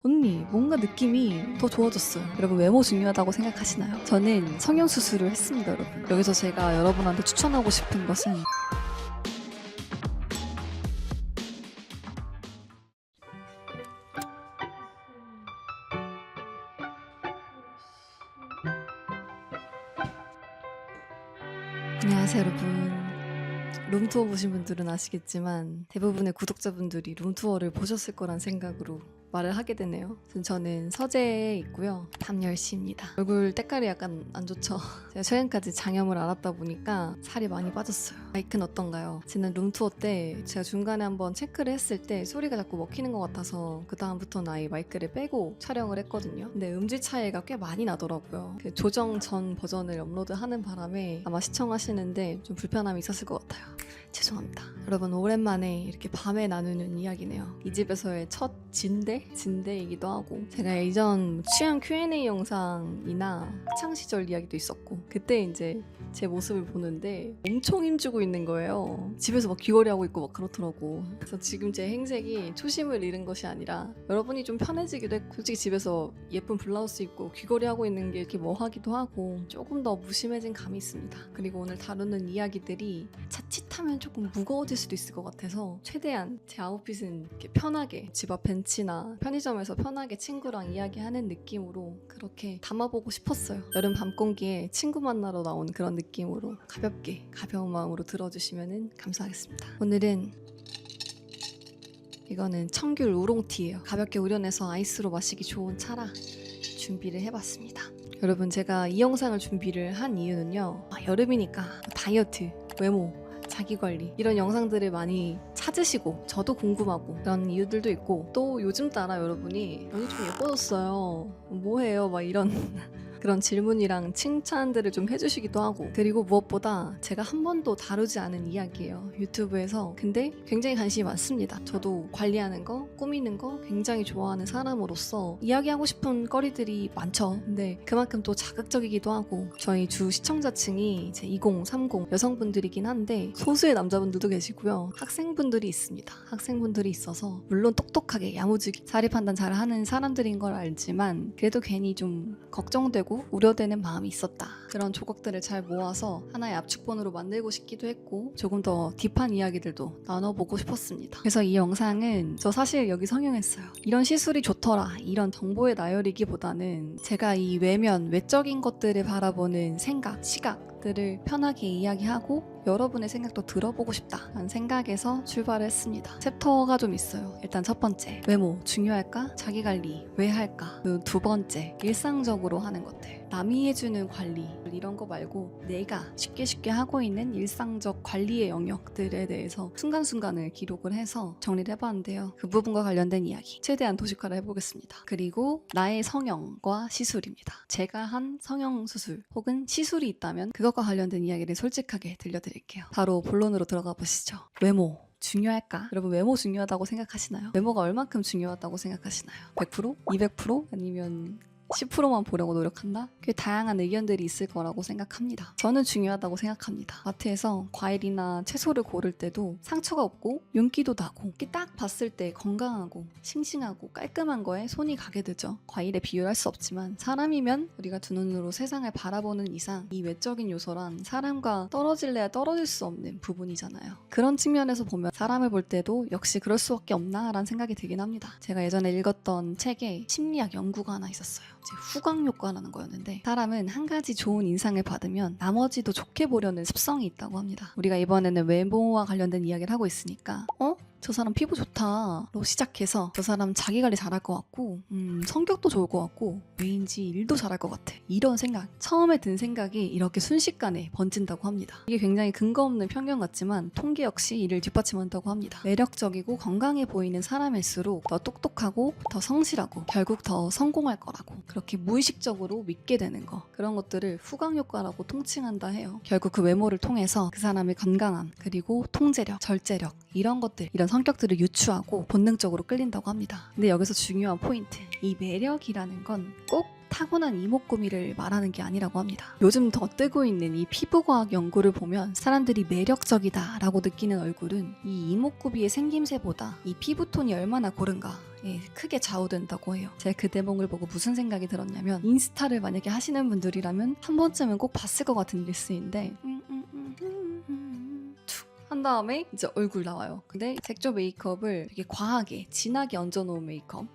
언니, 뭔가 느낌이 더 좋아졌어요. 여러분, 외모 중요하다고 생각하시나요? 저는 성형수술을 했습니다, 여러분. 여기서 제가 여러분한테 추천하고 싶은 것은 안녕하세요, 여러분. 룸투어 보신 분들은 아시겠지만 대부분의 구독자분들이 룸투어를 보셨을 거란 생각으로 말을 하게 되네요. 저는 서재에 있고요. 밤 10시입니다. 얼굴 때깔이 약간 안 좋죠? 제가 최근까지 장염을 앓았다 보니까 살이 많이 빠졌어요. 마이크는 어떤가요? 지난 룸투어 때 제가 중간에 한번 체크를 했을 때 소리가 자꾸 먹히는 것 같아서 그 다음부터는 아예 마이크를 빼고 촬영을 했거든요. 근데 음질 차이가 꽤 많이 나더라고요. 그 조정 전 버전을 업로드하는 바람에 아마 시청하시는데 좀 불편함이 있었을 것 같아요. 죄송합니다. 여러분, 오랜만에 이렇게 밤에 나누는 이야기네요. 이 집에서의 첫 진대이기도 하고, 제가 예전 취향 Q&A 영상이나 학창 시절 이야기도 있었고, 그때 이제 제 모습을 보는데 엄청 힘주고 있는 거예요. 집에서 막 귀걸이 하고 있고 막 그렇더라고. 그래서 지금 제 행색이 초심을 잃은 것이 아니라 여러분이 좀 편해지기도 했고, 솔직히 집에서 예쁜 블라우스 입고 귀걸이 하고 있는 게 이렇게 뭐하기도 하고 조금 더 무심해진 감이 있습니다. 그리고 오늘 다루는 이야기들이 자칫하면 조금 무거워질 수도 있을 것 같아서 최대한 제 아웃핏은 이렇게 편하게 집 앞 벤치나 편의점에서 편하게 친구랑 이야기하는 느낌으로 그렇게 담아보고 싶었어요. 여름 밤 공기에 친구 만나러 나온 그런 느낌으로 가볍게 가벼운 마음으로 들어주시면 감사하겠습니다. 오늘은 이거는 청귤 우롱티예요. 가볍게 우려내서 아이스로 마시기 좋은 차라 준비를 해봤습니다. 여러분, 제가 이 영상을 준비를 한 이유는요, 여름이니까 다이어트, 외모, 자기관리 이런 영상들을 많이 찾으시고 저도 궁금하고 그런 이유들도 있고, 또 요즘 따라 여러분이 언니 좀 예뻐졌어요, 뭐해요, 막 이런 그런 질문이랑 칭찬들을 좀 해주시기도 하고, 그리고 무엇보다 제가 한 번도 다루지 않은 이야기예요, 유튜브에서. 근데 굉장히 관심이 많습니다. 저도 관리하는 거, 꾸미는 거 굉장히 좋아하는 사람으로서 이야기하고 싶은 거리들이 많죠. 근데 그만큼 또 자극적이기도 하고, 저희 주 시청자층이 이제 20, 30 여성분들이긴 한데 소수의 남자분들도 계시고요. 학생분들이 있습니다. 학생분들이 있어서 물론 똑똑하게 야무지게 자리 판단 잘하는 사람들인 걸 알지만 그래도 괜히 좀 걱정되고 우려되는 마음이 있었다. 그런 조각들을 잘 모아서 하나의 압축본으로 만들고 싶기도 했고, 조금 더 딥한 이야기들도 나눠보고 싶었습니다. 그래서 이 영상은 저 사실 여기 성형했어요. 이런 시술이 좋더라, 이런 정보의 나열이기보다는 제가 이 외적인 것들을 바라보는 생각, 시각들을 편하게 이야기하고 여러분의 생각도 들어보고 싶다라는 생각에서 출발을 했습니다. 챕터가 좀 있어요. 일단 첫 번째, 외모 중요할까? 자기관리 왜 할까? 그 두 번째, 일상적으로 하는 것들, 남이 해주는 관리 이런 거 말고 내가 쉽게 하고 있는 일상적 관리의 영역들에 대해서 순간순간을 기록을 해서 정리를 해봤는데요. 그 부분과 관련된 이야기 최대한 도식화를 해보겠습니다. 그리고 나의 성형과 시술입니다. 제가 한 성형수술 혹은 시술이 있다면 그것과 관련된 이야기를 솔직하게 들려드릴게요. 바로 본론으로 들어가 보시죠. 외모 중요할까? 여러분, 외모 중요하다고 생각하시나요? 외모가 얼만큼 중요하다고 생각하시나요? 100%? 200%? 아니면 10%만 보려고 노력한다? 꽤 다양한 의견들이 있을 거라고 생각합니다. 저는 중요하다고 생각합니다. 마트에서 과일이나 채소를 고를 때도 상처가 없고 윤기도 나고 이렇게 딱 봤을 때 건강하고 싱싱하고 깔끔한 거에 손이 가게 되죠. 과일에 비유할 수 없지만 사람이면 우리가 두 눈으로 세상을 바라보는 이상 이 외적인 요소란 사람과 떨어질래야 떨어질 수 없는 부분이잖아요. 그런 측면에서 보면 사람을 볼 때도 역시 그럴 수밖에 없나 라는 생각이 들긴 합니다. 제가 예전에 읽었던 책에 심리학 연구가 하나 있었어요. 후광 효과라는 거였는데, 사람은 한 가지 좋은 인상을 받으면 나머지도 좋게 보려는 습성이 있다고 합니다. 우리가 이번에는 외모와 관련된 이야기를 하고 있으니까 저 사람 피부 좋다로 시작해서 저 사람 자기관리 잘할 것 같고 성격도 좋을 것 같고 왜인지 일도 잘할 것 같아, 이런 생각, 처음에 든 생각이 이렇게 순식간에 번진다고 합니다. 이게 굉장히 근거 없는 편견 같지만 통계 역시 이를 뒷받침한다고 합니다. 매력적이고 건강해 보이는 사람일수록 더 똑똑하고 더 성실하고 결국 더 성공할 거라고 그렇게 무의식적으로 믿게 되는 거, 그런 것들을 후광 효과라고 통칭한다 해요. 결국 그 외모를 통해서 그 사람의 건강함, 그리고 통제력, 절제력, 이런 것들, 이런 성격들을 유추하고 본능적으로 끌린다고 합니다. 근데 여기서 중요한 포인트, 이 매력이라는 건 꼭 타고난 이목구미를 말하는 게 아니라고 합니다. 요즘 더 뜨고 있는 이 피부과학 연구를 보면 사람들이 매력적이다 라고 느끼는 얼굴은 이 이목구비의 생김새보다 이 피부톤이 얼마나 고른가 크게 좌우된다고 해요. 제가 그 대목을 보고 무슨 생각이 들었냐면, 인스타를 만약에 하시는 분들이라면 한 번쯤은 꼭 봤을 것 같은 릴스인데 한 다음에 이제 얼굴 나와요. 근데 색조 메이크업을 되게 과하게 진하게 얹어놓은 메이크업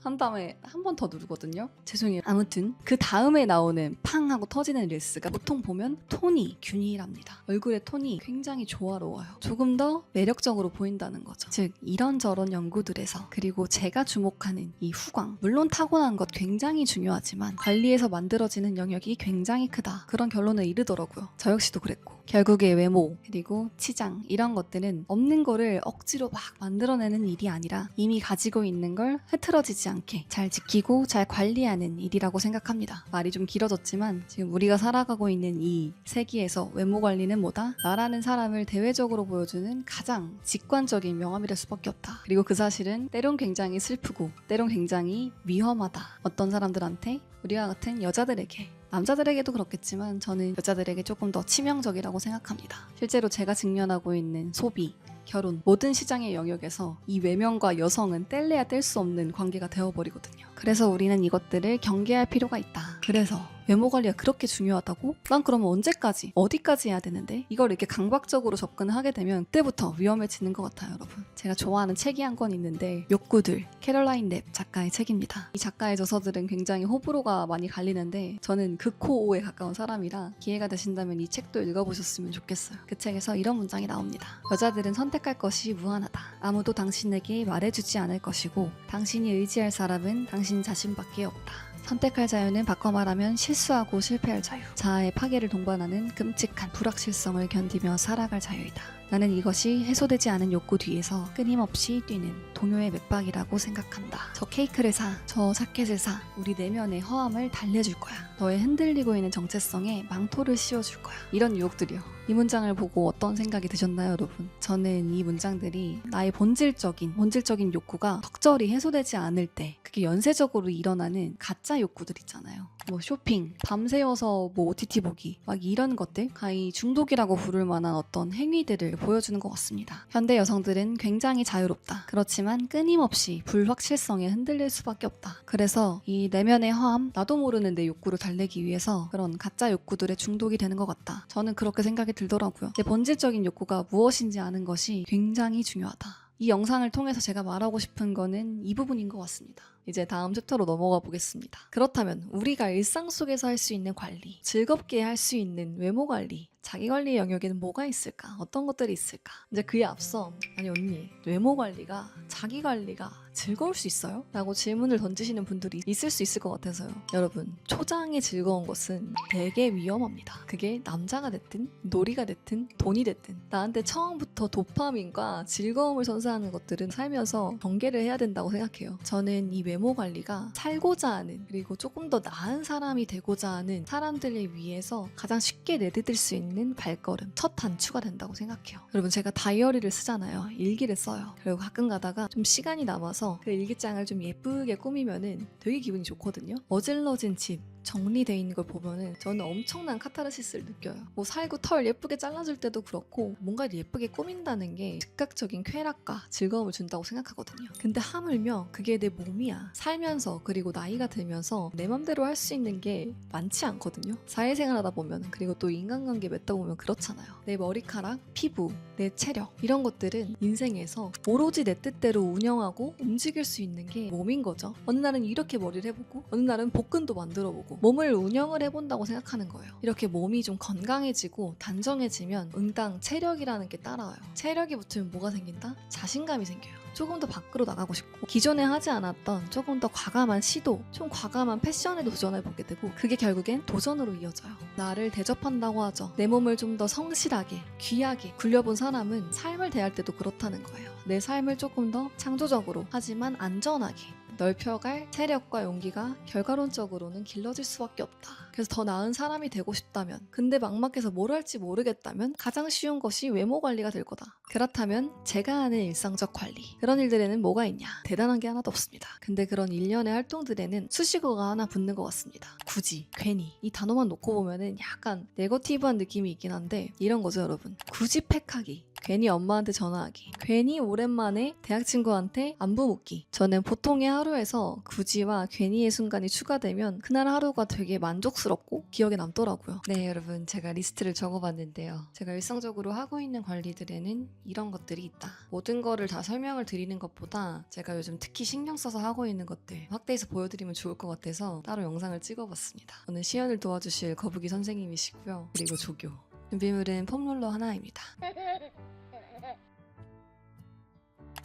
한 다음에 한 번 더 누르거든요. 죄송해요. 아무튼 그 다음에 나오는 팡 하고 터지는 릴스가 보통 보면 톤이 균일합니다. 얼굴의 톤이 굉장히 조화로워요. 조금 더 매력적으로 보인다는 거죠. 즉 이런저런 연구들에서, 그리고 제가 주목하는 이 후광, 물론 타고난 것 굉장히 중요하지만 관리에서 만들어지는 영역이 굉장히 크다, 그런 결론을 이르더라고요. 저 역시도 그랬고, 결국에 외모 그리고 치장 이런 것들은 없는 거를 억지로 막 만들어내는 일이 아니라 이미 가지고 있는 걸 흐트러지지 않게 잘 지키고 잘 관리하는 일이라고 생각합니다. 말이 좀 길어졌지만 지금 우리가 살아가고 있는 이 세기에서 외모 관리는 뭐다? 나라는 사람을 대외적으로 보여주는 가장 직관적인 명암이될 수밖에 없다. 그리고 그 사실은 때론 굉장히 슬프고 때론 굉장히 위험하다. 어떤 사람들한테, 우리와 같은 여자들에게, 남자들에게도 그렇겠지만 저는 여자들에게 조금 더 치명적이라고 생각합니다. 실제로 제가 직면하고 있는 소비, 결혼, 모든 시장의 영역에서 이 외면과 여성은 뗄래야 뗄 수 없는 관계가 되어버리거든요. 그래서 우리는 이것들을 경계할 필요가 있다. 그래서 외모 관리가 그렇게 중요하다고? 난 그러면 언제까지, 어디까지 해야 되는데? 이걸 이렇게 강박적으로 접근을 하게 되면 그때부터 위험해지는 것 같아요, 여러분. 제가 좋아하는 책이 한 권 있는데, 욕구들, 캐롤라인 랩 작가의 책입니다. 이 작가의 저서들은 굉장히 호불호가 많이 갈리는데 저는 극호에 가까운 사람이라 기회가 되신다면 이 책도 읽어보셨으면 좋겠어요. 그 책에서 이런 문장이 나옵니다. 여자들은 선택할 것이 무한하다. 아무도 당신에게 말해주지 않을 것이고 당신이 의지할 사람은 당신 자신밖에 없다. 선택할 자유는 바꿔 말하면 실수하고 실패할 자유. 자아의 파괴를 동반하는 끔찍한 불확실성을 견디며 살아갈 자유이다. 나는 이것이 해소되지 않은 욕구 뒤에서 끊임없이 뛰는 동요의 맥박이라고 생각한다. 저 케이크를 사, 저 자켓을 사, 우리 내면의 허함을 달래줄 거야. 너의 흔들리고 있는 정체성에 망토를 씌워줄 거야. 이런 유혹들이요. 이 문장을 보고 어떤 생각이 드셨나요, 여러분? 저는 이 문장들이 나의 본질적인 욕구가 적절히 해소되지 않을 때, 그게 연쇄적으로 일어나는 가짜 욕구들 있잖아요. 뭐 쇼핑, 밤새워서 뭐 OTT 보기, 막 이런 것들, 가히 중독이라고 부를 만한 어떤 행위들을 보여주는 것 같습니다. 현대 여성들은 굉장히 자유롭다. 그렇지만 끊임없이 불확실성에 흔들릴 수밖에 없다. 그래서 이 내면의 허함, 나도 모르는 내 욕구를 달래기 위해서 그런 가짜 욕구들에 중독이 되는 것 같다. 저는 그렇게 생각이 들더라고요. 내 본질적인 욕구가 무엇인지 아는 것이 굉장히 중요하다. 이 영상을 통해서 제가 말하고 싶은 거는 이 부분인 것 같습니다. 이제 다음 챕터로 넘어가 보겠습니다. 그렇다면 우리가 일상 속에서 할 수 있는 관리, 즐겁게 할 수 있는 외모 관리, 자기관리 영역에는 뭐가 있을까? 어떤 것들이 있을까? 이제 그에 앞서, 아니 언니, 외모 관리가, 자기관리가 즐거울 수 있어요? 라고 질문을 던지시는 분들이 있을 수 있을 것 같아서요. 여러분, 초장의 즐거운 것은 되게 위험합니다. 그게 남자가 됐든 놀이가 됐든 돈이 됐든 나한테 처음부터 도파민과 즐거움을 선사하는 것들은 살면서 경계를 해야 된다고 생각해요. 저는 이 외모 관리가 살고자 하는, 그리고 조금 더 나은 사람이 되고자 하는 사람들을 위해서 가장 쉽게 내디딜 수 있는 발걸음, 첫 단추가 된다고 생각해요. 여러분, 제가 다이어리를 쓰잖아요. 일기를 써요. 그리고 가끔 가다가 좀 시간이 남아서 그 일기장을 좀 예쁘게 꾸미면은 되게 기분이 좋거든요. 어질러진 집, 정리되어 있는 걸 보면은 저는 엄청난 카타르시스를 느껴요. 뭐 살구 털 예쁘게 잘라줄 때도 그렇고, 뭔가 예쁘게 꾸민다는 게 즉각적인 쾌락과 즐거움을 준다고 생각하거든요. 근데 하물며 그게 내 몸이야. 살면서, 그리고 나이가 들면서 내 맘대로 할 수 있는 게 많지 않거든요. 사회생활 하다 보면, 그리고 또 인간관계 맺다 보면 그렇잖아요. 내 머리카락, 피부, 내 체력, 이런 것들은 인생에서 오로지 내 뜻대로 운영하고 움직일 수 있는 게 몸인 거죠. 어느 날은 이렇게 머리를 해보고 어느 날은 복근도 만들어보고 몸을 운영을 해본다고 생각하는 거예요. 이렇게 몸이 좀 건강해지고 단정해지면 응당 체력이라는 게 따라와요. 체력이 붙으면 뭐가 생긴다? 자신감이 생겨요. 조금 더 밖으로 나가고 싶고, 기존에 하지 않았던 조금 더 과감한 시도, 좀 과감한 패션에 도전해보게 되고, 그게 결국엔 도전으로 이어져요. 나를 대접한다고 하죠. 내 몸을 좀 더 성실하게, 귀하게 굴려본 사람은 삶을 대할 때도 그렇다는 거예요. 내 삶을 조금 더 창조적으로, 하지만 안전하게, 넓혀갈 체력과 용기가 결과론적으로는 길러질 수밖에 없다. 그래서 더 나은 사람이 되고 싶다면, 근데 막막해서 뭘 할지 모르겠다면 가장 쉬운 것이 외모 관리가 될 거다. 그렇다면 제가 하는 일상적 관리, 그런 일들에는 뭐가 있냐? 대단한 게 하나도 없습니다. 근데 그런 일련의 활동들에는 수식어가 하나 붙는 것 같습니다. 굳이, 괜히. 이 단어만 놓고 보면은 약간 네거티브한 느낌이 있긴 한데 이런 거죠, 여러분. 굳이 팩하기, 괜히 엄마한테 전화하기, 괜히 오랜만에 대학 친구한테 안부 묻기. 저는 보통의 하루에서 굳이와 괜히의 순간이 추가되면 그날 하루가 되게 만족스럽고 기억에 남더라고요. 네, 여러분, 제가 리스트를 적어봤는데요. 제가 일상적으로 하고 있는 관리들에는 이런 것들이 있다. 모든 거를 다 설명을 드리는 것보다 제가 요즘 특히 신경 써서 하고 있는 것들 확대해서 보여드리면 좋을 것 같아서 따로 영상을 찍어봤습니다. 오늘 시연을 도와주실 거북이 선생님이시고요. 그리고 조교. 준비물은 폼롤러 하나입니다.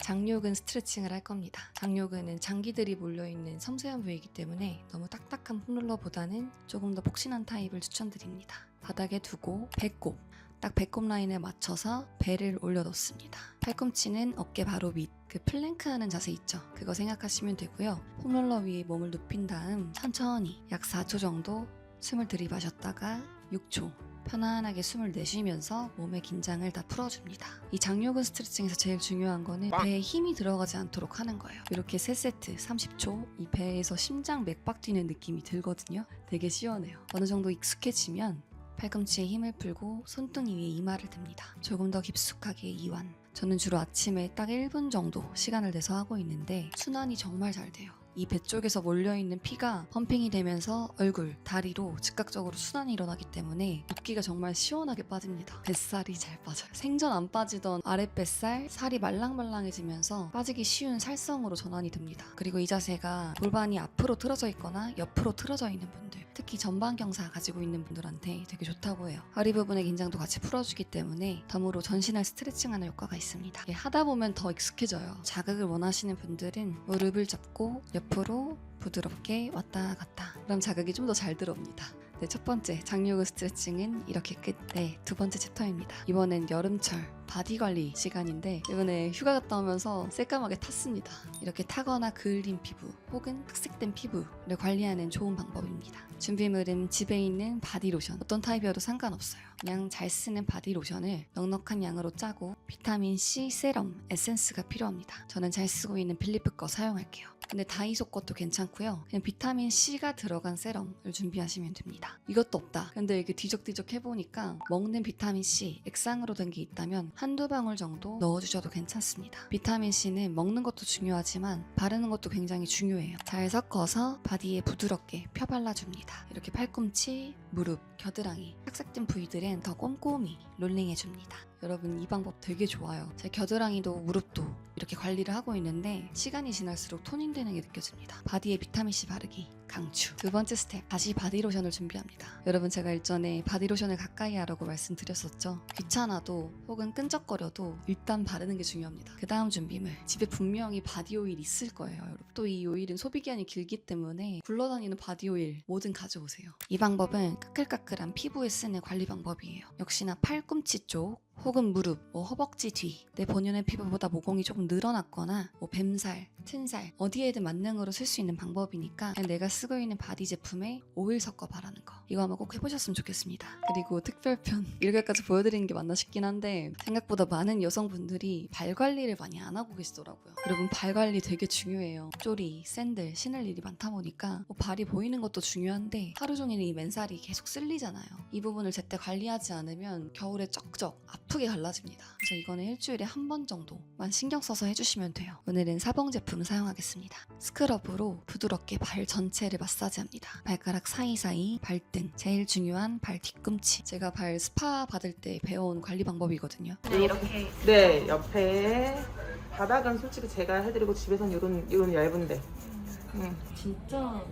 장요근 스트레칭을 할 겁니다. 장요근은 장기들이 몰려있는 섬세한 부위이기 때문에 너무 딱딱한 폼롤러보다는 조금 더 폭신한 타입을 추천드립니다. 바닥에 두고 배꼽, 딱 배꼽 라인에 맞춰서 배를 올려놓습니다. 팔꿈치는 어깨 바로 밑, 그 플랭크 하는 자세 있죠? 그거 생각하시면 되고요. 폼롤러 위에 몸을 눕힌 다음 천천히 약 4초 정도 숨을 들이마셨다가 6초 편안하게 숨을 내쉬면서 몸의 긴장을 다 풀어줍니다. 이 장요근 스트레칭에서 제일 중요한 거는 배에 힘이 들어가지 않도록 하는 거예요. 이렇게 3세트 30초 이 배에서 심장 맥박 뛰는 느낌이 들거든요. 되게 시원해요. 어느 정도 익숙해지면 팔꿈치에 힘을 풀고 손등이 위에 이마를 댑니다. 조금 더 깊숙하게 이완. 저는 주로 아침에 딱 1분 정도 시간을 내서 하고 있는데 순환이 정말 잘 돼요. 이 배 쪽에서 몰려있는 피가 펌핑이 되면서 얼굴, 다리로 즉각적으로 순환이 일어나기 때문에 붓기가 정말 시원하게 빠집니다. 뱃살이 잘 빠져요. 생전 안 빠지던 아랫뱃살, 살이 말랑말랑해지면서 빠지기 쉬운 살성으로 전환이 됩니다. 그리고 이 자세가 골반이 앞으로 틀어져 있거나 옆으로 틀어져 있는 분들, 특히 전방경사 가지고 있는 분들한테 되게 좋다고 해요. 허리 부분의 긴장도 같이 풀어주기 때문에 덤으로 전신을 스트레칭하는 효과가 있습니다. 하다 보면 더 익숙해져요. 자극을 원하시는 분들은 무릎을 잡고 옆으로 부드럽게 왔다 갔다. 그럼 자극이 좀 더 잘 들어옵니다. 네, 첫 번째 장요근 스트레칭은 이렇게 끝. 네, 두 번째 챕터입니다. 이번엔 여름철 바디 관리 시간인데 이번에 휴가 갔다 오면서 새까맣게 탔습니다. 이렇게 타거나 그을린 피부 혹은 흑색된 피부를 관리하는 좋은 방법입니다. 준비물은 집에 있는 바디로션, 어떤 타입이어도 상관없어요. 그냥 잘 쓰는 바디로션을 넉넉한 양으로 짜고 비타민C 세럼, 에센스가 필요합니다. 저는 잘 쓰고 있는 필리프 거 사용할게요. 근데 다이소 것도 괜찮고요. 그냥 비타민C가 들어간 세럼을 준비하시면 됩니다. 이것도 없다. 근데 이렇게 뒤적뒤적 해보니까 먹는 비타민C 액상으로 된 게 있다면 한두 방울 정도 넣어주셔도 괜찮습니다. 비타민C는 먹는 것도 중요하지만 바르는 것도 굉장히 중요해요. 잘 섞어서 바디에 부드럽게 펴발라줍니다. 이렇게 팔꿈치, 무릎, 겨드랑이, 삭삭된 부위들은 더 꼼꼼히 롤링해줍니다. 여러분, 이 방법 되게 좋아요. 제 겨드랑이도 무릎도 이렇게 관리를 하고 있는데 시간이 지날수록 토닝되는 게 느껴집니다. 바디에 비타민C 바르기 강추. 두 번째 스텝, 다시 바디로션을 준비합니다. 여러분, 제가 일전에 바디로션을 가까이 하라고 말씀드렸었죠. 귀찮아도 혹은 끈적거려도 일단 바르는 게 중요합니다. 그 다음 준비물, 집에 분명히 바디오일 있을 거예요. 여러분, 또 이 오일은 소비기한이 길기 때문에 굴러다니는 바디오일 뭐든 가져오세요. 이 방법은 까끌까끌한 피부에 쓰는 관리 방법이에요. 역시나 팔꿈치 쪽 혹은 무릎, 허벅지 뒤, 내 본연의 피부보다 모공이 조금 늘어났거나 뱀살, 튼살 어디에든 만능으로 쓸 수 있는 방법이니까 그냥 내가 쓰고 있는 바디 제품에 오일 섞어 바르는 거, 이거 한번 꼭 해보셨으면 좋겠습니다. 그리고 특별편 이렇게까지 보여드리는 게 맞나 싶긴 한데 생각보다 많은 여성분들이 발 관리를 많이 안 하고 계시더라고요. 여러분, 발 관리 되게 중요해요. 쪼리, 샌들 신을 일이 많다 보니까 발이 보이는 것도 중요한데 하루 종일 이 맨살이 계속 쓸리잖아요. 이 부분을 제때 관리하지 않으면 겨울에 쩍쩍 아프게 갈라집니다. 그래서 이거는 일주일에 한 번 정도만 신경 써서 해주시면 돼요. 오늘은 사봉 제품을 사용하겠습니다. 스크럽으로 부드럽게 발 전체를 마사지합니다. 발가락 사이사이, 발등, 제일 중요한 발 뒤꿈치. 제가 발 스파 받을 때 배워온 관리 방법이거든요. 이렇게. 네, 옆에 바닥은 솔직히 제가 해드리고 집에선 요런 얇은데. 진짜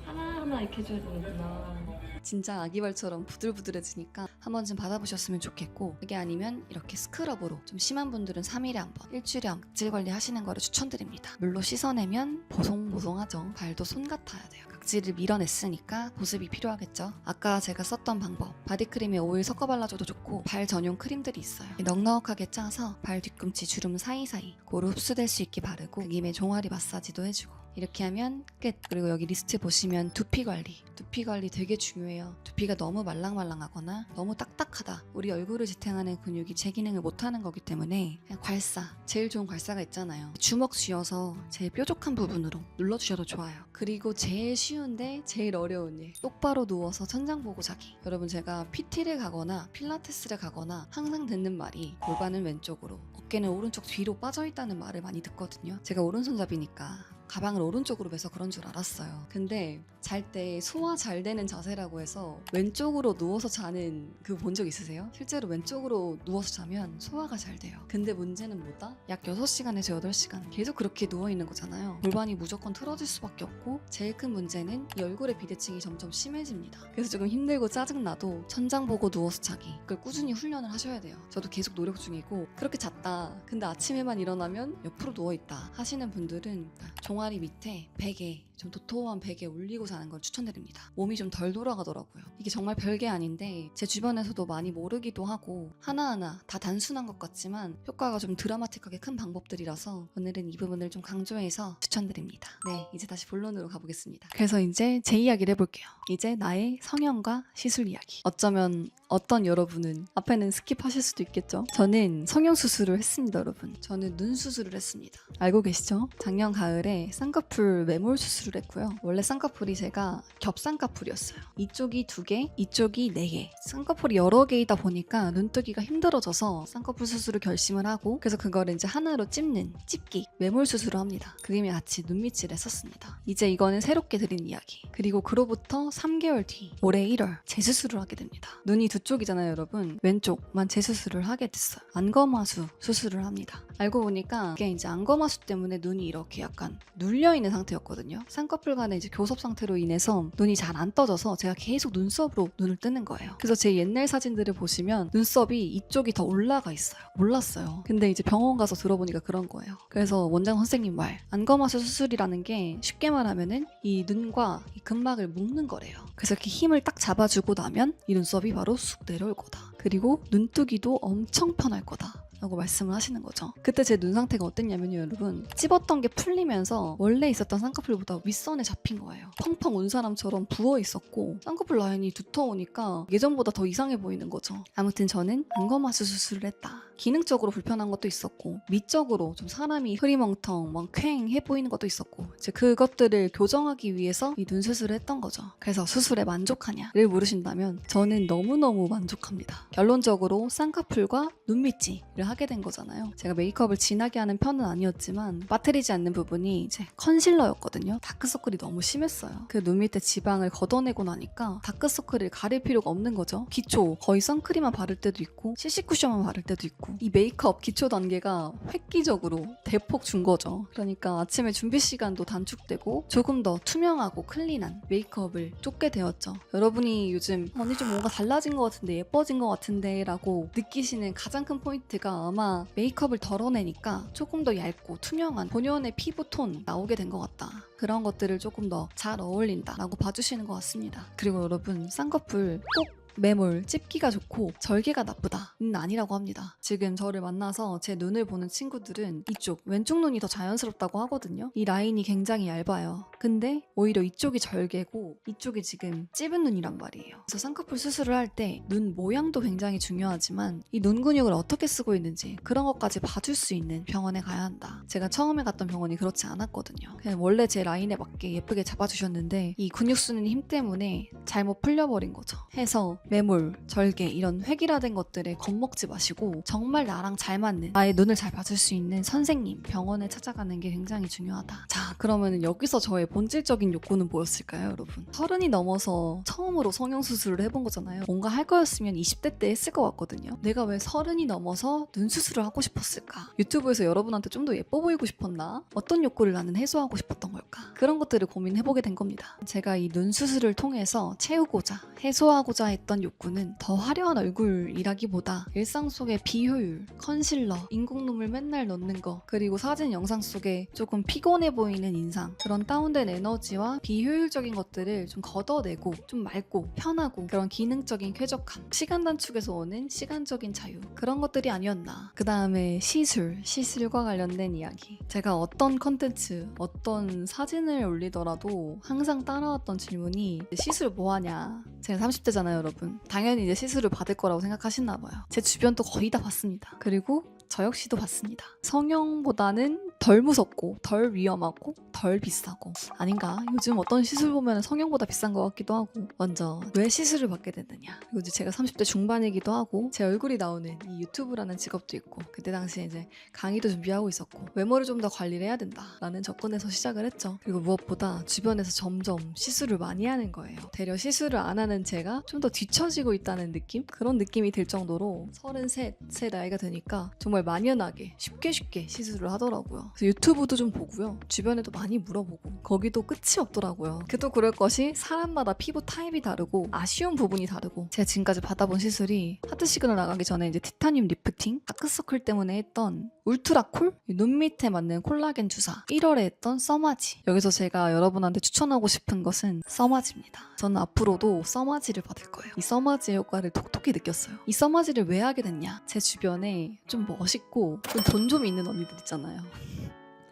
하나하나 이렇게 해줘야 되는구나. 진짜 아기발처럼 부들부들해지니까 한 번쯤 받아보셨으면 좋겠고, 그게 아니면 이렇게 스크럽으로, 좀 심한 분들은 3일에 한 번, 일주일에 한 번 각질 관리하시는 거를 추천드립니다. 물로 씻어내면 보송보송하죠. 발도 손 같아야 돼요. 각질을 밀어냈으니까 보습이 필요하겠죠. 아까 제가 썼던 방법, 바디크림에 오일 섞어 발라줘도 좋고 발 전용 크림들이 있어요. 넉넉하게 짜서 발 뒤꿈치 주름 사이사이 고루 흡수될 수 있게 바르고 그 김에 종아리 마사지도 해주고 이렇게 하면 끝. 그리고 여기 리스트 보시면 두피 관리 되게 중요해요. 두피가 너무 말랑말랑하거나 너무 딱딱하다, 우리 얼굴을 지탱하는 근육이 제 기능을 못하는 거기 때문에 그냥 괄사, 제일 좋은 괄사가 있잖아요. 주먹 쥐어서 제일 뾰족한 부분으로 눌러주셔도 좋아요. 그리고 제일 쉬운데 제일 어려운 일, 똑바로 누워서 천장 보고 자기. 여러분, 제가 PT를 가거나 필라테스를 가거나 항상 듣는 말이 골반은 왼쪽으로, 어깨는 오른쪽 뒤로 빠져있다는 말을 많이 듣거든요. 제가 오른손잡이니까 가방을 오른쪽으로 매서 그런 줄 알았어요. 근데 잘 때 소화 잘 되는 자세라고 해서 왼쪽으로 누워서 자는 그 본 적 있으세요? 실제로 왼쪽으로 누워서 자면 소화가 잘 돼요. 근데 문제는 뭐다? 약 6시간에서 8시간 계속 그렇게 누워있는 거잖아요. 골반이 무조건 틀어질 수밖에 없고, 제일 큰 문제는 이 얼굴의 비대칭이 점점 심해집니다. 그래서 조금 힘들고 짜증나도 천장 보고 누워서 자기, 그걸 꾸준히 훈련을 하셔야 돼요. 저도 계속 노력 중이고, 그렇게 잤다 근데 아침에만 일어나면 옆으로 누워있다 하시는 분들은 종아리 밑에 베개, 좀 도톰한 베개 올리고 자는 걸 추천드립니다. 몸이 좀 덜 돌아가더라고요. 이게 정말 별게 아닌데 제 주변에서도 많이 모르기도 하고, 하나하나 다 단순한 것 같지만 효과가 좀 드라마틱하게 큰 방법들이라서 오늘은 이 부분을 좀 강조해서 추천드립니다. 네, 이제 다시 본론으로 가보겠습니다. 그래서 이제 제 이야기를 해볼게요. 이제 나의 성형과 시술 이야기. 어쩌면 어떤 여러분은 앞에는 스킵하실 수도 있겠죠. 저는 성형수술을 했습니다, 여러분. 저는 눈 수술을 했습니다. 알고 계시죠? 작년 가을에 쌍꺼풀 매몰 수술을 했고요. 원래 쌍꺼풀이 제가 겹쌍꺼풀이었어요. 이쪽이 2개, 이쪽이 4개. 쌍꺼풀이 여러 개이다 보니까 눈뜨기가 힘들어져서 쌍꺼풀 수술을 결심을 하고, 그래서 그거를 이제 하나로 찝는 찝기, 매몰 수술을 합니다. 그림에 같이 눈밑을 했었습니다. 이제 이거는 새롭게 드린 이야기. 그리고 그로부터 3개월 뒤 올해 1월 재수술을 하게 됩니다. 눈이 두 쪽이잖아요, 여러분. 왼쪽만 재수술을 하게 됐어요. 안검하수 수술을 합니다. 알고 보니까 이게 이제 안검하수 때문에 눈이 이렇게 약간 눌려있는 상태였거든요. 쌍꺼풀 간의 이제 교섭 상태로 인해서 눈이 잘 안 떠져서 제가 계속 눈썹으로 눈을 뜨는 거예요. 그래서 제 옛날 사진들을 보시면 눈썹이 이쪽이 더 올라가 있어요. 몰랐어요. 근데 이제 병원 가서 들어보니까 그런 거예요. 그래서 원장 선생님 말, 안검하수 수술이라는 게 쉽게 말하면은 이 눈과 이 근막을 묶는 거래요. 그래서 이렇게 힘을 딱 잡아주고 나면 이 눈썹이 바로 쑥 내려올 거다. 그리고 눈뜨기도 엄청 편할 거다 라고 말씀을 하시는 거죠. 그때 제 눈 상태가 어땠냐면요, 여러분. 찝었던 게 풀리면서 원래 있었던 쌍꺼풀보다 윗선에 잡힌 거예요. 펑펑 운 사람처럼 부어 있었고, 쌍꺼풀 라인이 두터우니까 예전보다 더 이상해 보이는 거죠. 아무튼 저는 안검하수 수술을 했다. 기능적으로 불편한 것도 있었고, 미적으로 좀 사람이 흐리멍텅 막 퀭해 보이는 것도 있었고, 이제 그것들을 교정하기 위해서 이 눈 수술을 했던 거죠. 그래서 수술에 만족하냐를 물으신다면 저는 너무너무 만족합니다. 결론적으로 쌍꺼풀과 눈밑질을 하게 된 거잖아요. 제가 메이크업을 진하게 하는 편은 아니었지만 빠뜨리지 않는 부분이 이제 컨실러였거든요. 다크서클이 너무 심했어요. 그 눈 밑에 지방을 걷어내고 나니까 다크서클을 가릴 필요가 없는 거죠. 기초 거의 선크림만 바를 때도 있고 CC 쿠션만 바를 때도 있고, 이 메이크업 기초 단계가 획기적으로 대폭 준 거죠. 그러니까 아침에 준비 시간도 단축되고 조금 더 투명하고 클린한 메이크업을 쫓게 되었죠. 여러분이 요즘 언니 좀 뭔가 달라진 것 같은데, 예뻐진 것 같은데 라고 느끼시는 가장 큰 포인트가 아마 메이크업을 덜어내니까 조금 더 얇고 투명한 본연의 피부톤 나오게 된 것 같다. 그런 것들을 조금 더 잘 어울린다 라고 봐주시는 것 같습니다. 그리고 여러분, 쌍꺼풀 꼭 매몰, 찝기가 좋고 절개가 나쁘다는 아니라고 합니다. 지금 저를 만나서 제 눈을 보는 친구들은 이쪽, 왼쪽 눈이 더 자연스럽다고 하거든요. 이 라인이 굉장히 얇아요. 근데 오히려 이쪽이 절개고 이쪽이 지금 찝은 눈이란 말이에요. 그래서 쌍꺼풀 수술을 할 때 눈 모양도 굉장히 중요하지만 이 눈 근육을 어떻게 쓰고 있는지 그런 것까지 봐줄 수 있는 병원에 가야 한다. 제가 처음에 갔던 병원이 그렇지 않았거든요. 그냥 원래 제 라인에 맞게 예쁘게 잡아주셨는데 이 근육 쓰는 힘 때문에 잘못 풀려버린 거죠. 해서 매몰, 절개 이런 획일화된 것들에 겁먹지 마시고 정말 나랑 잘 맞는, 나의 눈을 잘 봐줄 수 있는 선생님, 병원에 찾아가는 게 굉장히 중요하다. 자, 그러면 여기서 저의 본질적인 욕구는 뭐였을까요, 여러분? 30이 넘어서 처음으로 성형수술을 해본 거잖아요. 뭔가 할 거였으면 20대 때 했을 것 같거든요. 내가 왜 30이 넘어서 눈 수술을 하고 싶었을까? 유튜브에서 여러분한테 좀 더 예뻐 보이고 싶었나? 어떤 욕구를 나는 해소하고 싶었던 걸까? 그런 것들을 고민해보게 된 겁니다. 제가 이 눈 수술을 통해서 채우고자, 해소하고자 했던 있던 욕구는 더 화려한 얼굴이라기보다 일상 속의 비효율, 컨실러, 인공눈물 맨날 넣는 거, 그리고 사진 영상 속에 조금 피곤해 보이는 인상, 그런 다운된 에너지와 비효율적인 것들을 좀 걷어내고 좀 맑고 편하고 그런 기능적인 쾌적함, 시간 단축에서 오는 시간적인 자유, 그런 것들이 아니었나. 그 다음에 시술과 관련된 이야기. 제가 어떤 컨텐츠, 어떤 사진을 올리더라도 항상 따라왔던 질문이 시술 뭐하냐. 제가 30대잖아요, 여러분. 당연히 이제 시술을 받을 거라고 생각하시나 봐요. 제 주변도 거의 다 받습니다. 그리고 저 역시도 받습니다. 성형보다는 덜 무섭고 덜 위험하고 덜 비싸고, 아닌가? 요즘 어떤 시술 보면 성형보다 비싼 것 같기도 하고. 먼저 왜 시술을 받게 됐느냐. 그리고 이제 제가 30대 중반이기도 하고 제 얼굴이 나오는 이 유튜브라는 직업도 있고, 그때 당시에 이제 강의도 준비하고 있었고, 외모를 좀 더 관리를 해야 된다라는 접근에서 시작을 했죠. 그리고 무엇보다 주변에서 점점 시술을 많이 하는 거예요. 되려 시술을 안 하는 제가 좀 더 뒤처지고 있다는 느낌? 그런 느낌이 들 정도로 33세 나이가 되니까 정말 만연하게 쉽게 시술을 하더라고요. 그래서 유튜브도 좀 보고요. 주변에도 많이 물어보고, 거기도 끝이 없더라고요. 그도 그럴 것이 사람마다 피부 타입이 다르고 아쉬운 부분이 다르고, 제가 지금까지 받아본 시술이 하트 시그널 나가기 전에 이제 티타늄 리프팅, 다크서클 때문에 했던 울트라콜, 눈 밑에 맞는 콜라겐 주사, 1월에 했던 써마지. 여기서 제가 여러분한테 추천하고 싶은 것은 써마지입니다. 저는 앞으로도 써마지를 받을 거예요. 이 써마지의 효과를 톡톡히 느꼈어요. 이 써마지를 왜 하게 됐냐? 제 주변에 좀 멋있고 돈 좀 있는 언니들 있잖아요.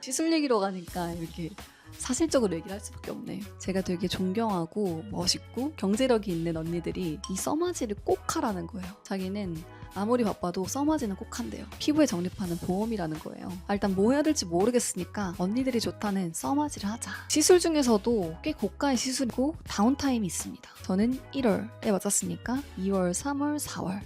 시술 얘기로 가니까 이렇게 사실적으로 얘기를 할 수밖에 없네. 제가 되게 존경하고 멋있고 경제력이 있는 언니들이 이 써마지를 꼭 하라는 거예요. 자기는 아무리 바빠도 써마지는 꼭 한대요. 피부에 적립하는 보험이라는 거예요. 일단 뭐 해야 될지 모르겠으니까 언니들이 좋다는 써마지를 하자. 시술 중에서도 꽤 고가의 시술이고 다운타임이 있습니다. 저는 1월에 맞았으니까 2월, 3월,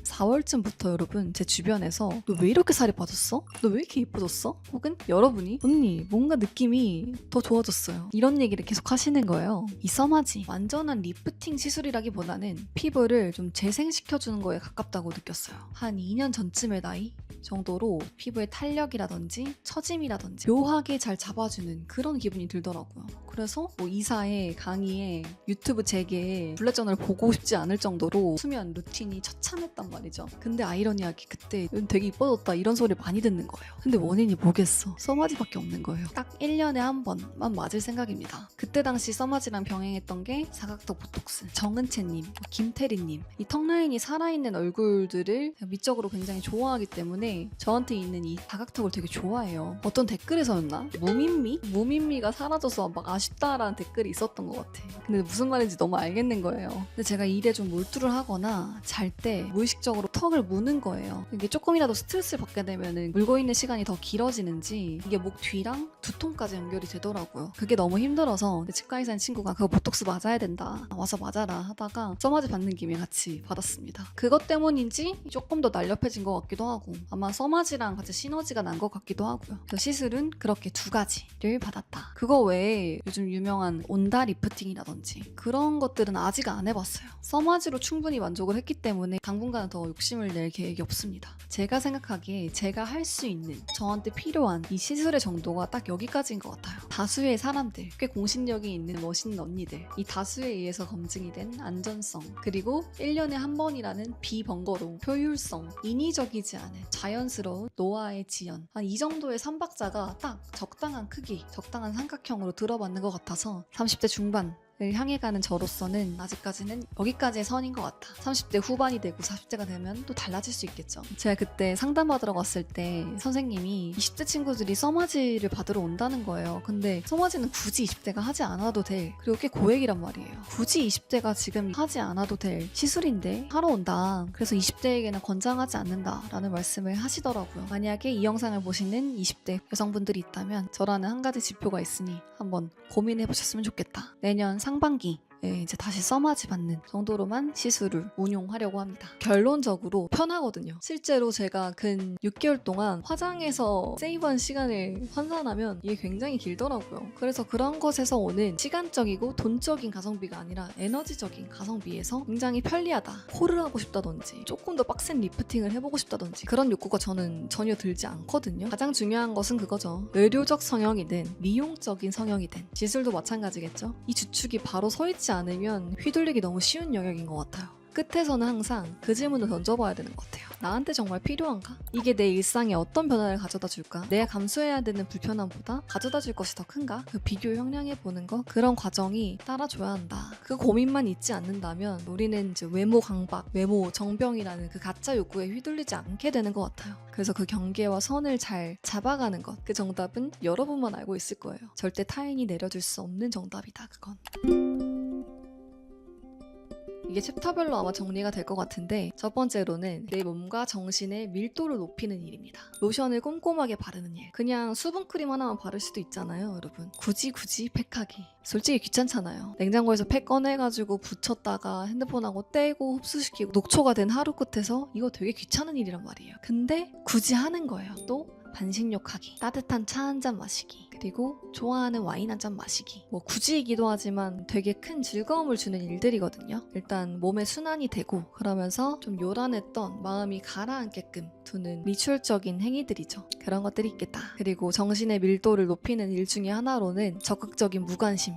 4월쯤부터 여러분 제 주변에서 너 왜 이렇게 살이 빠졌어? 너 왜 이렇게 예뻐졌어? 혹은 여러분이 언니 뭔가 느낌이 더 좋아졌어요. 이런 얘기를 계속 하시는 거예요. 이 써마지 완전한 리프팅 시술이라기보다는 피부를 좀 재생시켜주는 거에 가깝다고 느꼈어요. 한 2년 전쯤의 나이 정도로 피부의 탄력이라든지 처짐이라든지 묘하게 잘 잡아주는 그런 기분이 들더라고요. 그래서 뭐 이사에 강의에 유튜브 재개에 블랙저널 보고 싶지 않을 정도로 수면 루틴이 처참했단 말이죠. 근데 아이러니하게 그때 되게 이뻐졌다 이런 소리 많이 듣는 거예요. 근데 원인이 뭐겠어? 써마지밖에 없는 거예요. 딱 1년에 한 번만 맞을 생각입니다. 그때 당시 써마지랑 병행했던 게 사각턱 보톡스, 정은채님, 김태리님, 이 턱라인이 살아있는 얼굴들을 미적으로 굉장히 좋아하기 때문에 저한테 있는 이 사각턱을 되게 좋아해요. 어떤 댓글에서였나? 무민미가 사라져서 막 아쉽다라는 댓글이 있었던 것 같아. 근데 무슨 말인지 너무 알겠는 거예요. 근데 제가 일에 좀 몰두를 하거나 잘 때 무의식적으로 턱을 무는 거예요. 이게 조금이라도 스트레스를 받게 되면 물고 있는 시간이 더 길어지는지 이게 목 뒤랑 두통까지 연결이 되더라고요. 그게 너무 힘들어서 치과의사 인 친구가 그거 보톡스 맞아야 된다, 와서 맞아라 하다가 써마지 받는 김에 같이 받았습니다. 그것 때문인지 조금 더 날렵해진 것 같기도 하고, 아마 써마지랑 같이 시너지가 난 것 같기도 하고요. 그래서 시술은 그렇게 2가지를 받았다. 그거 외에 요즘 유명한 온다 리프팅이라든지 그런 것들은 아직 안 해봤어요. 써마지로 충분히 만족을 했기 때문에 당분간은 더 욕심을 낼 계획이 없습니다. 제가 생각하기에 제가 할 수 있는, 저한테 필요한 이 시술의 정도가 딱 여기까지인 것 같아요. 다수의 사람들, 꽤 공신력이 있는 멋있는 언니들, 이 다수에 의해서 검증이 된 안전성, 그리고 1년에 한 번이라는 비번거로움, 효율성, 인위적이지 않은 자연스러운 노화의 지연, 한 이 정도의 3박자가 딱 적당한 크기, 적당한 삼각형으로 들어맞는 것 같아서 30대 중반 을 향해 가는 저로서는 아직까지는 여기까지의 선인 것 같아. 30대 후반이 되고 40대가 되면 또 달라질 수 있겠죠. 제가 그때 상담받으러 갔을 때 선생님이 20대 친구들이 써마지를 받으러 온다는 거예요. 근데 써마지는 굳이 20대가 하지 않아도 될, 그리고 꽤 고액이란 말이에요. 굳이 20대가 지금 하지 않아도 될 시술인데 하러 온다. 그래서 20대에게는 권장하지 않는다라는 말씀을 하시더라고요. 만약에 이 영상을 보시는 20대 여성분들이 있다면 저라는 한 가지 지표가 있으니 한번 고민해 보셨으면 좋겠다. 내년 상반기에 이제 다시 써마지 받는 정도로만 시술을 운용하려고 합니다. 결론적으로 편하거든요. 실제로 제가 근 6개월 동안 화장해서 세이브한 시간을 환산하면 이게 굉장히 길더라고요. 그래서 그런 것에서 오는 시간적이고 돈적인 가성비가 아니라 에너지적인 가성비에서 굉장히 편리하다. 콜을 하고 싶다든지 조금 더 빡센 리프팅을 해보고 싶다든지 그런 욕구가 저는 전혀 들지 않거든요. 가장 중요한 것은 그거죠. 의료적 성형이든 미용적인 성형이든 시술도 마찬가지겠죠. 이 주축이 바로 서 있지 않으면 휘둘리기 너무 쉬운 영역인 것 같아요. 끝에서는 항상 그 질문을 던져봐야 되는 것 같아요. 나한테 정말 필요한가? 이게 내 일상에 어떤 변화를 가져다 줄까? 내가 감수해야 되는 불편함보다 가져다 줄 것이 더 큰가? 그 비교 형량해 보는 거, 그런 과정이 따라줘야 한다. 그 고민만 있지 않는다면 우리는 이제 외모 강박, 외모 정병이라는 그 가짜 욕구에 휘둘리지 않게 되는 것 같아요. 그래서 그 경계와 선을 잘 잡아가는 것, 그 정답은 여러분만 알고 있을 거예요. 절대 타인이 내려줄 수 없는 정답이다, 그건. 이게 챕터별로 아마 정리가 될 것 같은데, 첫 번째로는 내 몸과 정신의 밀도를 높이는 일입니다. 로션을 꼼꼼하게 바르는 일. 그냥 수분크림 하나만 바를 수도 있잖아요, 여러분. 굳이 팩하기. 솔직히 귀찮잖아요. 냉장고에서 팩 꺼내가지고 붙였다가 핸드폰하고 떼고 흡수시키고 녹초가 된 하루 끝에서 이거 되게 귀찮은 일이란 말이에요. 근데 굳이 하는 거예요. 또 반신욕하기, 따뜻한 차 한 잔 마시기, 그리고 좋아하는 와인 한 잔 마시기. 뭐 굳이이기도 하지만 되게 큰 즐거움을 주는 일들이거든요. 일단 몸에 순환이 되고 그러면서 좀 요란했던 마음이 가라앉게끔 두는 리추얼적인 행위들이죠. 그런 것들이 있겠다. 그리고 정신의 밀도를 높이는 일 중에 하나로는 적극적인 무관심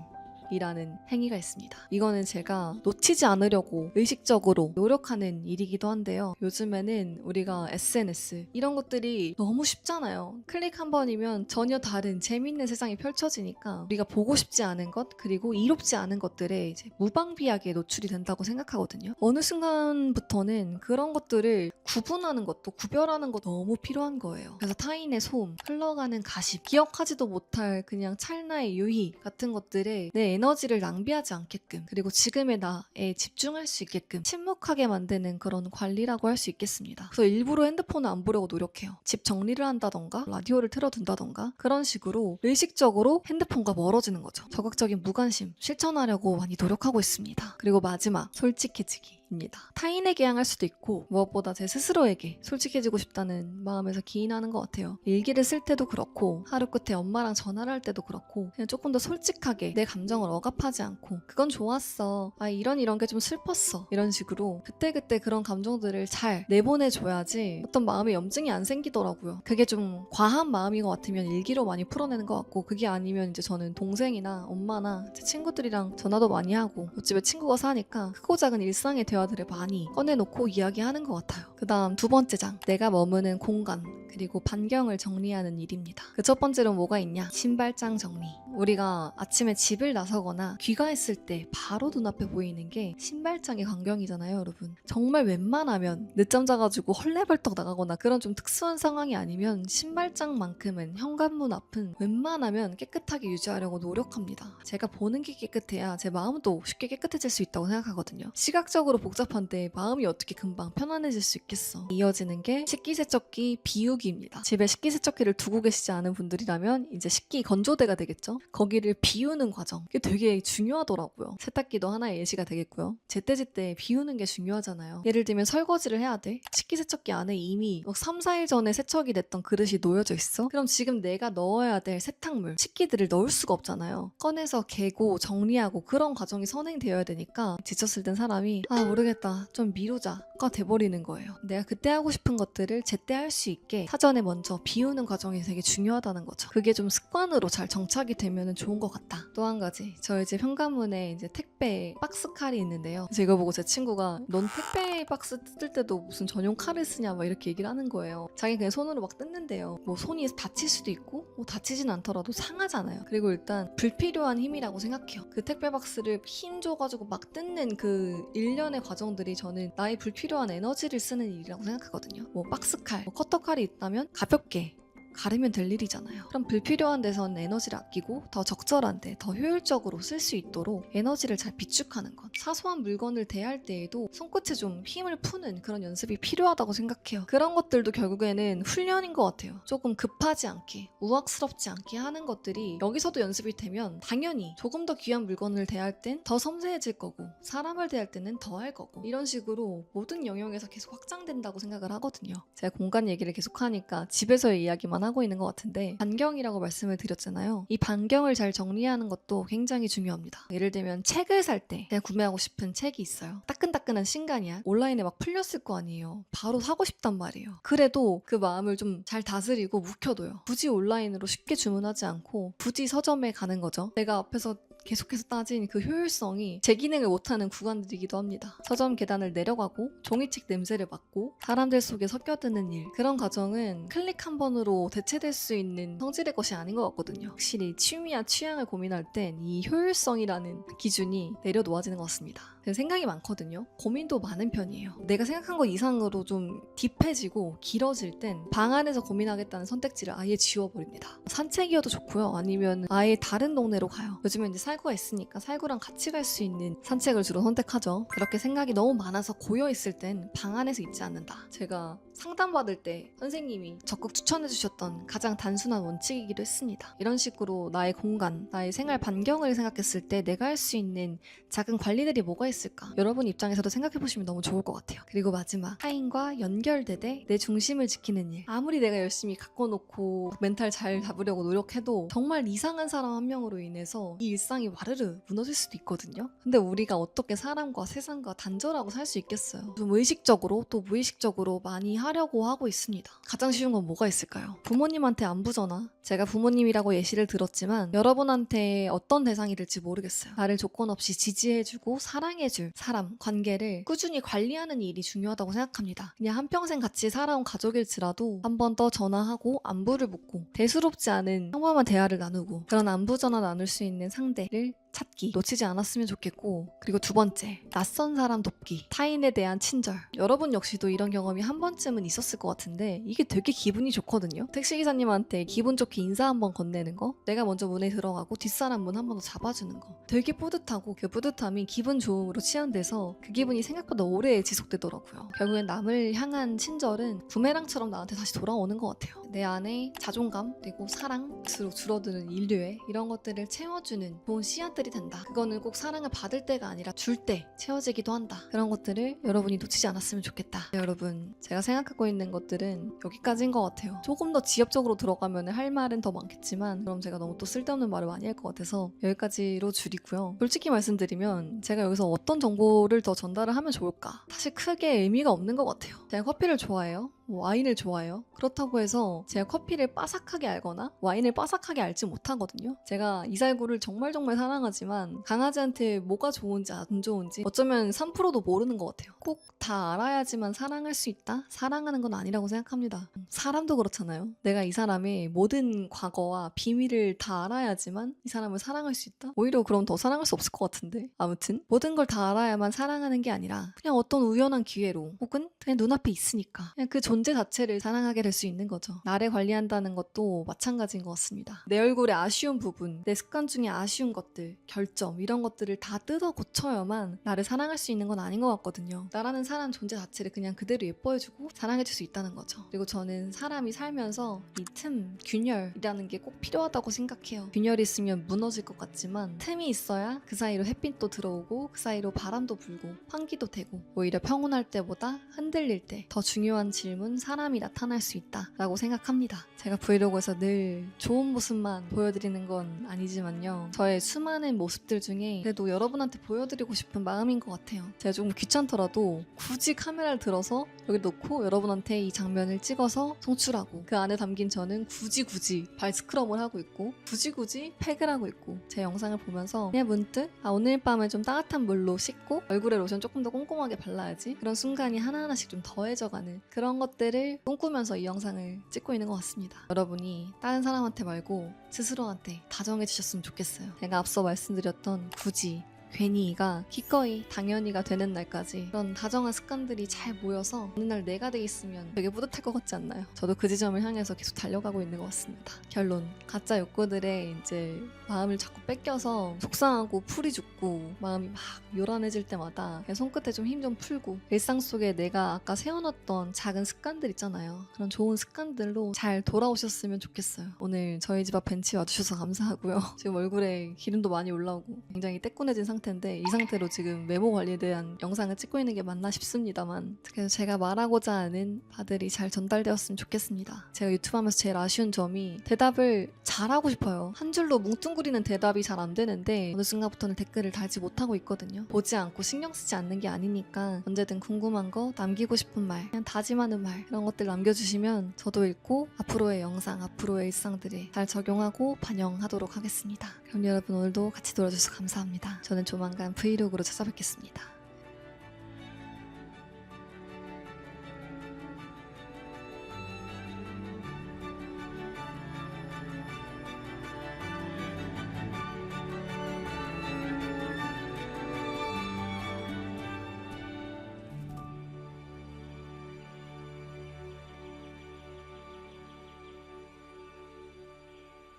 이라는 행위가 있습니다. 이거는 제가 놓치지 않으려고 의식적으로 노력하는 일이기도 한데요. 요즘에는 우리가 SNS 이런 것들이 너무 쉽잖아요. 클릭 한 번이면 전혀 다른 재밌는 세상이 펼쳐지니까 우리가 보고 싶지 않은 것, 그리고 이롭지 않은 것들에 이제 무방비하게 노출이 된다고 생각하거든요. 어느 순간부터는 그런 것들을 구분하는 것도, 구별하는 것도 너무 필요한 거예요. 그래서 타인의 소음, 흘러가는 가십, 기억하지도 못할 그냥 찰나의 유희 같은 것들에 내 에너지를 낭비하지 않게끔, 그리고 지금의 나에 집중할 수 있게끔 침묵하게 만드는 그런 관리라고 할 수 있겠습니다. 그래서 일부러 핸드폰을 안 보려고 노력해요. 집 정리를 한다던가 라디오를 틀어둔다던가 그런 식으로 의식적으로 핸드폰과 멀어지는 거죠. 적극적인 무관심 실천하려고 많이 노력하고 있습니다. 그리고 마지막, 솔직해지기 입니다. 타인에게 향할 수도 있고 무엇보다 제 스스로에게 솔직해지고 싶다는 마음에서 기인하는 것 같아요. 일기를 쓸 때도 그렇고 하루 끝에 엄마랑 전화를 할 때도 그렇고 그냥 조금 더 솔직하게 내 감정을 억압하지 않고 그건 좋았어, 이런 게 좀 슬펐어, 이런 식으로 그때그때 그런 감정들을 잘 내보내줘야지 어떤 마음에 염증이 안 생기더라고요. 그게 좀 과한 마음인 것 같으면 일기로 많이 풀어내는 것 같고, 그게 아니면 이제 저는 동생이나 엄마나 제 친구들이랑 전화도 많이 하고 옆집에 친구가 사니까 크고 작은 일상의 대화들을 많이 꺼내놓고 이야기하는 것 같아요. 그 다음 두 번째 장, 내가 머무는 공간 그리고 반경을 정리하는 일입니다. 그 첫 번째로 뭐가 있냐? 신발장 정리. 우리가 아침에 집을 나서거나 귀가했을 때 바로 눈앞에 보이는 게 신발장의 광경이잖아요, 여러분. 정말 웬만하면 늦잠 자가지고 헐레벌떡 나가거나 그런 좀 특수한 상황이 아니면 신발장만큼은 현관문 앞은 웬만하면 깨끗하게 유지하려고 노력합니다. 제가 보는 게 깨끗해야 제 마음도 쉽게 깨끗해질 수 있다고 생각하거든요. 시각적으로 복잡한데 마음이 어떻게 금방 편안해질 수 있겠어. 이어지는 게 식기세척기 비우기입니다. 집에 식기세척기를 두고 계시지 않은 분들이라면 이제 식기 건조대가 되겠죠. 거기를 비우는 과정, 이게 되게 중요하더라고요. 세탁기도 하나의 예시가 되겠고요. 제때제때 비우는 게 중요하잖아요. 예를 들면 설거지를 해야 돼. 식기세척기 안에 이미 3, 4일 전에 세척이 됐던 그릇이 놓여져 있어. 그럼 지금 내가 넣어야 될 세탁물, 식기들을 넣을 수가 없잖아요. 꺼내서 개고 정리하고 그런 과정이 선행되어야 되니까 지쳤을 땐 사람이 모르겠다, 좀 미루자가 돼버리는 거예요. 내가 그때 하고 싶은 것들을 제때 할 수 있게 사전에 먼저 비우는 과정이 되게 중요하다는 거죠. 그게 좀 습관으로 잘 정착이 되면 좋은 것 같다. 또 한 가지, 저희 집 현관문에 이제 택배 박스 칼이 있는데요. 그래서 이거 보고 제 친구가 넌 택배 박스 뜯을 때도 무슨 전용 칼을 쓰냐 막 이렇게 얘기를 하는 거예요. 자기 그냥 손으로 막 뜯는데요. 뭐 손이 다칠 수도 있고 뭐 다치진 않더라도 상하잖아요. 그리고 일단 불필요한 힘이라고 생각해요. 그 택배 박스를 힘 줘가지고 막 뜯는 그 일련의 과정들이 저는 나의 불필요한 에너지를 쓰는 일이라고 생각하거든요. 뭐 박스칼, 뭐 커터칼이 있다면 가볍게 가르면 될 일이잖아요. 그럼 불필요한 데선 에너지를 아끼고 더 적절한데 더 효율적으로 쓸 수 있도록 에너지를 잘 비축하는 것. 사소한 물건을 대할 때에도 손끝에 좀 힘을 푸는 그런 연습이 필요하다고 생각해요. 그런 것들도 결국에는 훈련인 것 같아요. 조금 급하지 않게, 우악스럽지 않게 하는 것들이 여기서도 연습이 되면 당연히 조금 더 귀한 물건을 대할 땐 더 섬세해질 거고, 사람을 대할 때는 더 할 거고, 이런 식으로 모든 영역에서 계속 확장된다고 생각을 하거든요. 제가 공간 얘기를 계속 하니까 집에서의 이야기만 하고 있는 것 같은데, 반경이라고 말씀을 드렸잖아요. 이 반경을 잘 정리하는 것도 굉장히 중요합니다. 예를 들면 책을 살 때 제가 구매하고 싶은 책이 있어요. 따끈따끈한 신간이야. 온라인에 막 풀렸을 거 아니에요. 바로 사고 싶단 말이에요. 그래도 그 마음을 좀 잘 다스리고 묵혀둬요. 굳이 온라인으로 쉽게 주문하지 않고 굳이 서점에 가는 거죠. 내가 앞에서 계속해서 따진 그 효율성이 제 기능을 못하는 구간들이기도 합니다. 서점 계단을 내려가고 종이책 냄새를 맡고 사람들 속에 섞여드는 일, 그런 과정은 클릭 한 번으로 대체될 수 있는 성질의 것이 아닌 것 같거든요. 확실히 취미와 취향을 고민할 땐 이 효율성이라는 기준이 내려놓아지는 것 같습니다. 생각이 많거든요. 고민도 많은 편이에요. 내가 생각한 것 이상으로 좀 딥해지고 길어질 땐 방 안에서 고민하겠다는 선택지를 아예 지워버립니다. 산책이어도 좋고요. 아니면 아예 다른 동네로 가요. 요즘엔 이제 살구가 있으니까 살구랑 같이 갈 수 있는 산책을 주로 선택하죠. 그렇게 생각이 너무 많아서 고여있을 땐 방 안에서 있지 않는다. 제가 상담받을 때 선생님이 적극 추천해주셨던 가장 단순한 원칙이기도 했습니다. 이런 식으로 나의 공간, 나의 생활 반경을 생각했을 때 내가 할 수 있는 작은 관리들이 뭐가 있을까? 여러분 입장에서도 생각해보시면 너무 좋을 것 같아요. 그리고 마지막, 타인과 연결되되 내 중심을 지키는 일. 아무리 내가 열심히 가꿔놓고 멘탈 잘 잡으려고 노력해도 정말 이상한 사람 한 명으로 인해서 이 일상이 와르르 무너질 수도 있거든요. 근데 우리가 어떻게 사람과 세상과 단절하고 살 수 있겠어요? 좀 의식적으로 또 무의식적으로 많이 하려고 하고 있습니다. 가장 쉬운 건 뭐가 있을까요? 부모님한테 안부 전화. 제가 부모님이라고 예시를 들었지만 여러분한테 어떤 대상이 될지 모르겠어요. 나를 조건 없이 지지해주고 사랑해줄 사람, 관계를 꾸준히 관리하는 일이 중요하다고 생각합니다. 그냥 한평생 같이 살아온 가족일지라도 한 번 더 전화하고 안부를 묻고 대수롭지 않은 평범한 대화를 나누고 그런 안부 전화 나눌 수 있는 상대를 찾기, 놓치지 않았으면 좋겠고, 그리고 두 번째, 낯선 사람 돕기, 타인에 대한 친절. 여러분 역시도 이런 경험이 한 번쯤은 있었을 것 같은데 이게 되게 기분이 좋거든요. 택시기사님한테 기분 좋게 인사 한번 건네는 거, 내가 먼저 문에 들어가고 뒷사람 문 한 번 더 잡아주는 거, 되게 뿌듯하고 그 뿌듯함이 기분 좋음으로 치환돼서 그 기분이 생각보다 오래 지속되더라고요. 결국엔 남을 향한 친절은 부메랑처럼 나한테 다시 돌아오는 것 같아요. 내 안에 자존감 그리고 사랑, 스스로 줄어드는 인류애, 이런 것들을 채워주는 좋은 씨앗들이 된다. 그거는 꼭 사랑을 받을 때가 아니라 줄 때 채워지기도 한다. 그런 것들을 여러분이 놓치지 않았으면 좋겠다. 네, 여러분, 제가 생각하고 있는 것들은 여기까지인 것 같아요. 조금 더 지엽적으로 들어가면 할 말은 더 많겠지만 그럼 제가 너무 또 쓸데없는 말을 많이 할 것 같아서 여기까지로 줄이고요. 솔직히 말씀드리면 제가 여기서 어떤 정보를 더 전달을 하면 좋을까? 사실 크게 의미가 없는 것 같아요. 제가 커피를 좋아해요. 와인을 좋아해요. 그렇다고 해서 제가 커피를 빠삭하게 알거나 와인을 빠삭하게 알지 못하거든요. 제가 이살구를 정말 사랑하지만 강아지한테 뭐가 좋은지 안 좋은지 어쩌면 3%도 모르는 것 같아요. 꼭 다 알아야지만 사랑할 수 있다? 사랑하는 건 아니라고 생각합니다. 사람도 그렇잖아요. 내가 이 사람의 모든 과거와 비밀을 다 알아야지만 이 사람을 사랑할 수 있다? 오히려 그럼 더 사랑할 수 없을 것 같은데. 아무튼 모든 걸 다 알아야만 사랑하는 게 아니라 그냥 어떤 우연한 기회로 혹은 그냥 눈앞에 있으니까 그냥 그 존재 자체를 사랑하게 될 수 있는 거죠. 나를 관리한다는 것도 마찬가지인 것 같습니다. 내 얼굴에 아쉬운 부분, 내 습관 중에 아쉬운 것들, 결점, 이런 것들을 다 뜯어 고쳐야만 나를 사랑할 수 있는 건 아닌 것 같거든요. 나라는 사람 존재 자체를 그냥 그대로 예뻐해주고 사랑해줄 수 있다는 거죠. 그리고 저는 사람이 살면서 이 틈, 균열이라는 게 꼭 필요하다고 생각해요. 균열이 있으면 무너질 것 같지만 틈이 있어야 그 사이로 햇빛도 들어오고 그 사이로 바람도 불고 환기도 되고, 오히려 평온할 때보다 흔들릴 때 더 중요한 질문, 사람이 나타날 수 있다 라고 생각합니다. 제가 브이로그에서 늘 좋은 모습만 보여드리는 건 아니지만요, 저의 수많은 모습들 중에 그래도 여러분한테 보여드리고 싶은 마음인 것 같아요. 제가 조금 귀찮더라도 굳이 카메라를 들어서 여기 놓고 여러분한테 이 장면을 찍어서 송출하고, 그 안에 담긴 저는 굳이 발 스크럼을 하고 있고 굳이 팩을 하고 있고, 제 영상을 보면서 그냥 문득 오늘 밤에 좀 따뜻한 물로 씻고 얼굴에 로션 조금 더 꼼꼼하게 발라야지, 그런 순간이 하나하나씩 좀 더해져가는 그런 것들을 꿈꾸면서 이 영상을 찍고 있는 것 같습니다. 여러분이 다른 사람한테 말고 스스로한테 다정해 주셨으면 좋겠어요. 제가 앞서 말씀드렸던 굳이, 괜히가 기꺼이 당연히가 되는 날까지 그런 다정한 습관들이 잘 모여서 어느 날 내가 돼 있으면 되게 뿌듯할 것 같지 않나요? 저도 그 지점을 향해서 계속 달려가고 있는 것 같습니다. 결론, 가짜 욕구들에 이제 마음을 자꾸 뺏겨서 속상하고 풀이 죽고 마음이 막 요란해질 때마다 그냥 손끝에 좀 힘 좀 풀고, 일상 속에 내가 아까 세워놨던 작은 습관들 있잖아요. 그런 좋은 습관들로 잘 돌아오셨으면 좋겠어요. 오늘 저희 집 앞 벤치 와주셔서 감사하고요. 지금 얼굴에 기름도 많이 올라오고 굉장히 떼꾸내진 상태 상태인데 이 상태로 지금 외모 관리에 대한 영상을 찍고 있는 게 맞나 싶습니다만 그래서 제가 말하고자 하는 바들이 잘 전달되었으면 좋겠습니다. 제가 유튜브 하면서 제일 아쉬운 점이 대답을 잘하고 싶어요. 한 줄로 뭉뚱그리는 대답이 잘 안 되는데 어느 순간부터는 댓글을 달지 못하고 있거든요. 보지 않고 신경 쓰지 않는 게 아니니까 언제든 궁금한 거, 남기고 싶은 말, 그냥 다짐하는 말 이런 것들 남겨주시면 저도 읽고 앞으로의 영상, 앞으로의 일상들에 잘 적용하고 반영하도록 하겠습니다. 그럼 여러분 오늘도 같이 놀아주셔서 감사합니다. 저는 조만간 브이로그로 찾아뵙겠습니다.